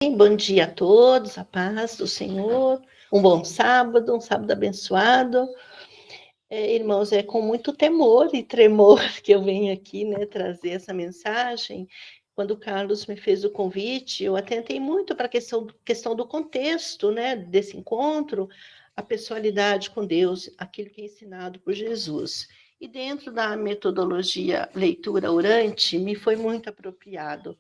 Bom dia a todos, a paz do Senhor, um bom sábado, um sábado abençoado. Irmãos, é com muito temor e tremor que eu venho aqui, trazer essa mensagem. Quando o Carlos me fez o convite, eu atentei muito para a questão do contexto, desse encontro, a pessoalidade com Deus, aquilo que é ensinado por Jesus. E dentro da metodologia leitura orante, me foi muito apropriado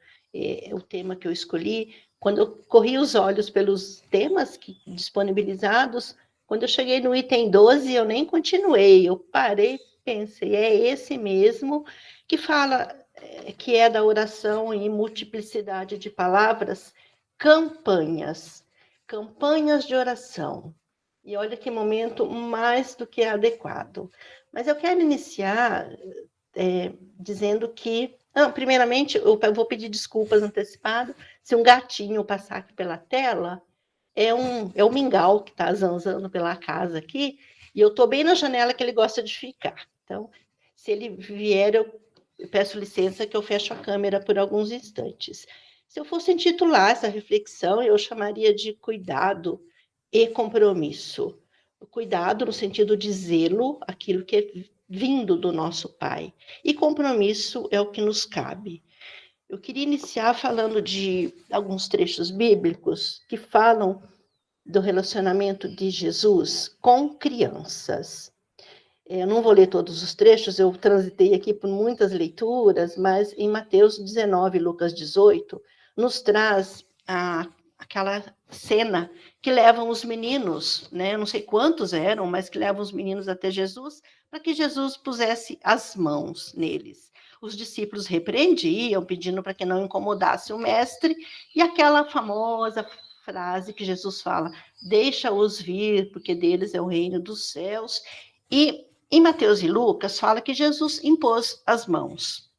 o tema que eu escolhi. Quando eu corri os olhos pelos temas disponibilizados, quando eu cheguei no item 12, eu nem continuei, eu parei, pensei, é esse mesmo que fala, que é da oração em multiplicidade de palavras, campanhas de oração. E olha que momento mais do que adequado. Mas eu quero iniciar dizendo que, primeiramente, eu vou pedir desculpas antecipado, se um gatinho passar aqui pela tela, é um mingau que está zanzando pela casa aqui, e eu estou bem na janela que ele gosta de ficar. Então, se ele vier, eu peço licença que eu fecho a câmera por alguns instantes. Se eu fosse intitular essa reflexão, eu chamaria de cuidado e compromisso. O cuidado no sentido de zelo, aquilo que é vindo do nosso Pai. E compromisso é o que nos cabe. Eu queria iniciar falando de alguns trechos bíblicos que falam do relacionamento de Jesus com crianças. Eu não vou ler todos os trechos, eu transitei aqui por muitas leituras, mas em Mateus 19, Lucas 18, nos traz aquela cena que levam os meninos, eu não sei quantos eram, mas que levam os meninos até Jesus, para que Jesus pusesse as mãos neles. Os discípulos repreendiam, pedindo para que não incomodasse o mestre, e aquela famosa frase que Jesus fala, deixa-os vir, porque deles é o reino dos céus. E em Mateus e Lucas fala que Jesus impôs as mãos.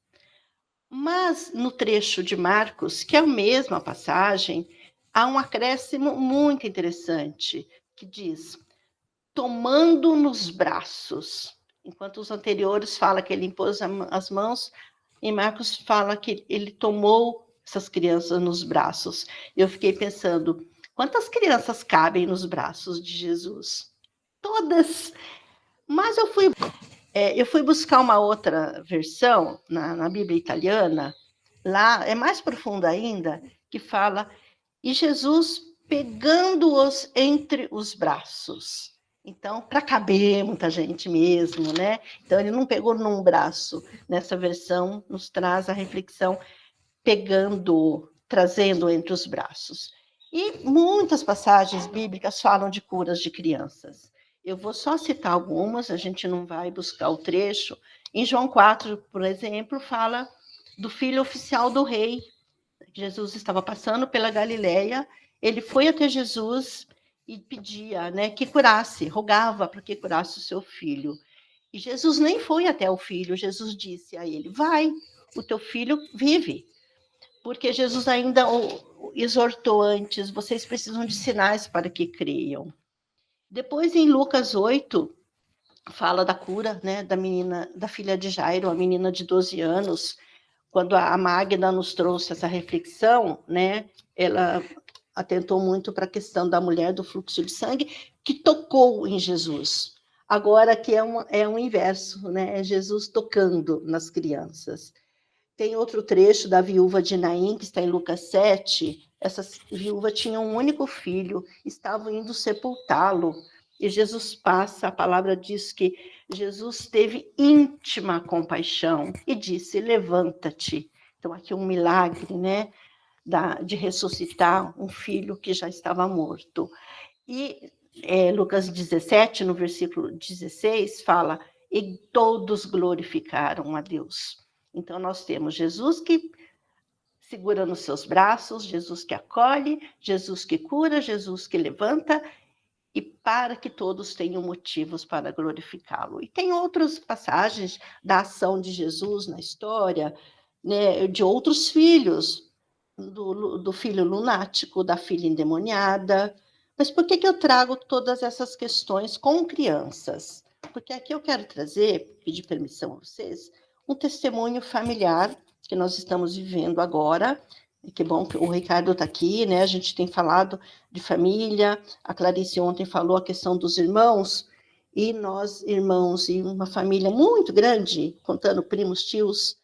Mas no trecho de Marcos, que é a mesma passagem, há um acréscimo muito interessante, que diz, tomando nos braços. Enquanto os anteriores falam que ele impôs as mãos, em Marcos fala que ele tomou essas crianças nos braços. Eu fiquei pensando, quantas crianças cabem nos braços de Jesus? Todas! Mas eu fui buscar uma outra versão na Bíblia italiana, lá é mais profunda ainda, que fala, e Jesus pegando-os entre os braços. Então, para caber muita gente mesmo, Então, ele não pegou num braço. Nessa versão, nos traz a reflexão trazendo entre os braços. E muitas passagens bíblicas falam de curas de crianças. Eu vou só citar algumas, a gente não vai buscar o trecho. Em João 4, por exemplo, fala do filho oficial do rei. Jesus estava passando pela Galileia, ele foi até Jesus e pedia, que curasse, rogava para que curasse o seu filho. E Jesus nem foi até o filho, Jesus disse a ele, vai, o teu filho vive. Porque Jesus ainda o exortou antes, vocês precisam de sinais para que creiam. Depois, em Lucas 8, fala da cura, da menina, da filha de Jairo, a menina de 12 anos. Quando a Magda nos trouxe essa reflexão, ela atentou muito para a questão da mulher do fluxo de sangue, que tocou em Jesus. Agora que é um inverso, é Jesus tocando nas crianças. Tem outro trecho da viúva de Naim, que está em Lucas 7. Essa viúva tinha um único filho, estava indo sepultá-lo. E Jesus passa, a palavra diz que Jesus teve íntima compaixão e disse, levanta-te. Então, aqui um milagre, de ressuscitar um filho que já estava morto. E Lucas 17, no versículo 16, fala, e todos glorificaram a Deus. Então, nós temos Jesus que segura nos seus braços, Jesus que acolhe, Jesus que cura, Jesus que levanta, e para que todos tenham motivos para glorificá-lo. E tem outras passagens da ação de Jesus na história, de outros filhos, do filho lunático, da filha endemoniada. Mas por que eu trago todas essas questões com crianças? Porque aqui eu quero trazer, pedir permissão a vocês, um testemunho familiar que nós estamos vivendo agora, Que bom que o Ricardo está aqui, né? A gente tem falado de família, a Clarice ontem falou a questão dos irmãos, e nós, irmãos, e uma família muito grande, contando primos, tios,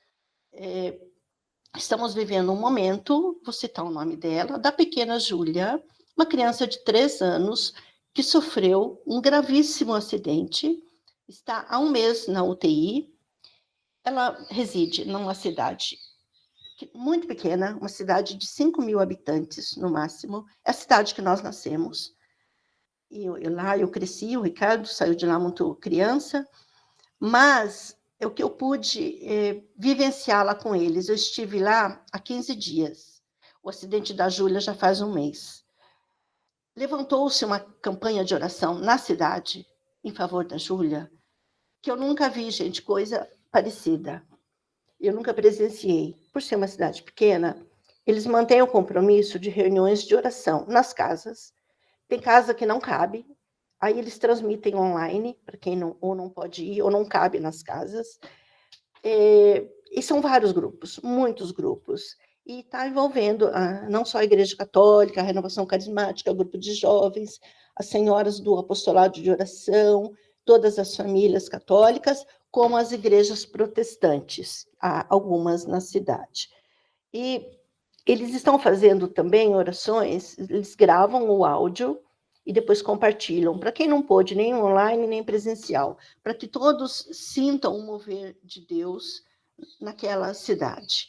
estamos vivendo um momento, vou citar o nome dela, da pequena Júlia, uma criança de 3 anos, que sofreu um gravíssimo acidente, está há um mês na UTI. Ela reside numa cidade muito pequena, uma cidade de 5.000 habitantes, no máximo. É a cidade que nós nascemos. E lá eu cresci, o Ricardo saiu de lá muito criança, mas o que eu pude vivenciar lá com eles. Eu estive lá há 15 dias. O acidente da Júlia já faz um mês. Levantou-se uma campanha de oração na cidade em favor da Júlia, que eu nunca vi, gente, coisa parecida. Eu nunca presenciei. Por ser uma cidade pequena, eles mantêm o compromisso de reuniões de oração nas casas. Tem casa que não cabe, aí eles transmitem online, para quem não pode ir, ou não cabe nas casas. E são vários grupos, muitos grupos. E está envolvendo não só a Igreja Católica, a Renovação Carismática, o grupo de jovens, as senhoras do apostolado de oração, todas as famílias católicas, como as igrejas protestantes, há algumas na cidade. E eles estão fazendo também orações, eles gravam o áudio e depois compartilham, para quem não pôde, nem online, nem presencial, para que todos sintam o mover de Deus naquela cidade.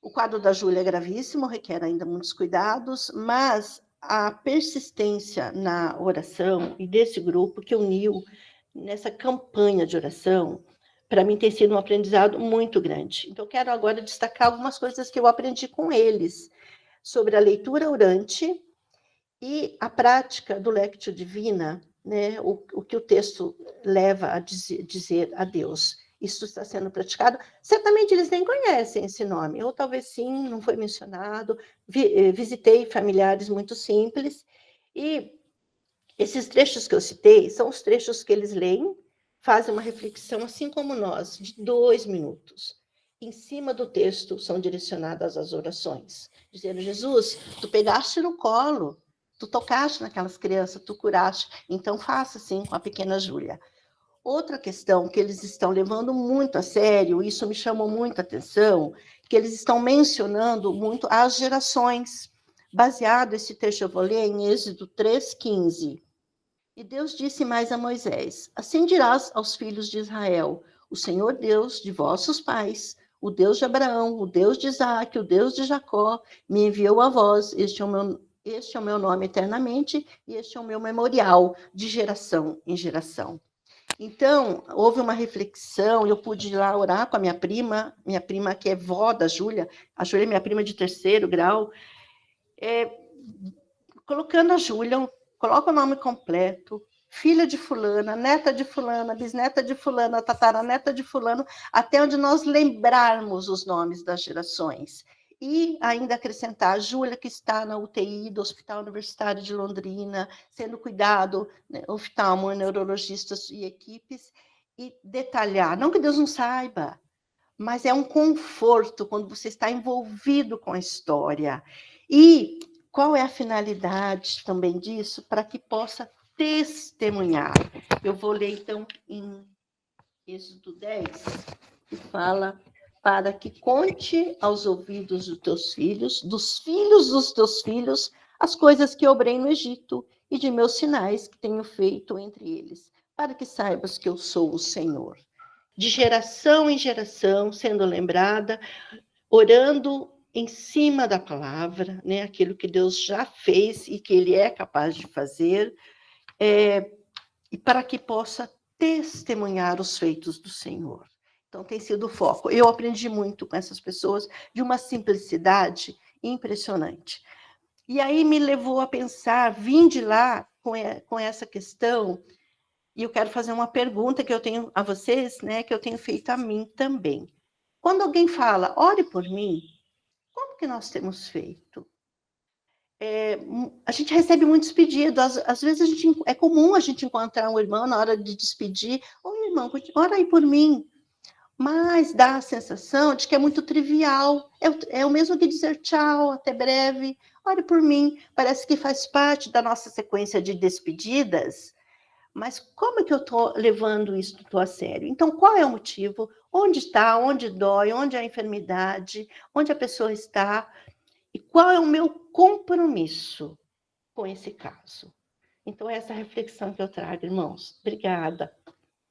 O quadro da Júlia é gravíssimo, requer ainda muitos cuidados, mas a persistência na oração e desse grupo que uniu nessa campanha de oração, para mim tem sido um aprendizado muito grande. Então, quero agora destacar algumas coisas que eu aprendi com eles, sobre a leitura orante e a prática do Lectio Divina, né, o que o texto leva a dizer a Deus. Isso está sendo praticado. Certamente eles nem conhecem esse nome, ou talvez sim, não foi mencionado. Visitei familiares muito simples, e esses trechos que eu citei são os trechos que eles leem, fazem uma reflexão, assim como nós, de 2 minutos. Em cima do texto são direcionadas as orações, dizendo: Jesus, tu pegaste no colo, tu tocaste naquelas crianças, tu curaste, então faça assim com a pequena Júlia. Outra questão que eles estão levando muito a sério, isso me chamou muita atenção, que eles estão mencionando muito as gerações. Baseado, esse trecho eu vou ler em Êxodo 3,15. E Deus disse mais a Moisés: assim dirás aos filhos de Israel: o Senhor Deus de vossos pais, o Deus de Abraão, o Deus de Isaque, o Deus de Jacó, me enviou a vós. Este é o meu nome eternamente, e este é o meu memorial de geração em geração. Então, houve uma reflexão, eu pude ir lá orar com a minha prima que é vó da Júlia, a Júlia é minha prima de 3º grau, colocando a Júlia, coloca o nome completo, filha de fulana, neta de fulana, bisneta de fulana, tataraneta de fulano, até onde nós lembrarmos os nomes das gerações. E ainda acrescentar a Júlia, que está na UTI do Hospital Universitário de Londrina, sendo cuidado, né, oftalmo, neurologistas e equipes, e detalhar, não que Deus não saiba, mas é um conforto quando você está envolvido com a história. E qual é a finalidade também disso? Para que possa testemunhar. Eu vou ler, então, em Êxodo 10, que fala: para que conte aos ouvidos dos filhos dos teus filhos, as coisas que obrei no Egito e de meus sinais que tenho feito entre eles, para que saibas que eu sou o Senhor. De geração em geração, sendo lembrada, orando em cima da palavra, né, aquilo que Deus já fez e que Ele é capaz de fazer, e para que possa testemunhar os feitos do Senhor. Então, tem sido o foco. Eu aprendi muito com essas pessoas, de uma simplicidade impressionante. E aí me levou a pensar, vim de lá com essa questão, e eu quero fazer uma pergunta que eu tenho a vocês, né, que eu tenho feito a mim também. Quando alguém fala, ore por mim, como que nós temos feito? A gente recebe muitos pedidos, às vezes é comum a gente encontrar um irmão na hora de despedir: oi, irmão, ora aí por mim. mas dá a sensação de que é muito trivial. É o mesmo que dizer tchau, até breve, ore por mim. Parece que faz parte da nossa sequência de despedidas, mas como é que eu estou levando isso tudo a sério? Então, qual é o motivo? Onde está? Onde dói? Onde há a enfermidade? Onde a pessoa está? E qual é o meu compromisso com esse caso? Então, essa reflexão que eu trago, irmãos. Obrigada.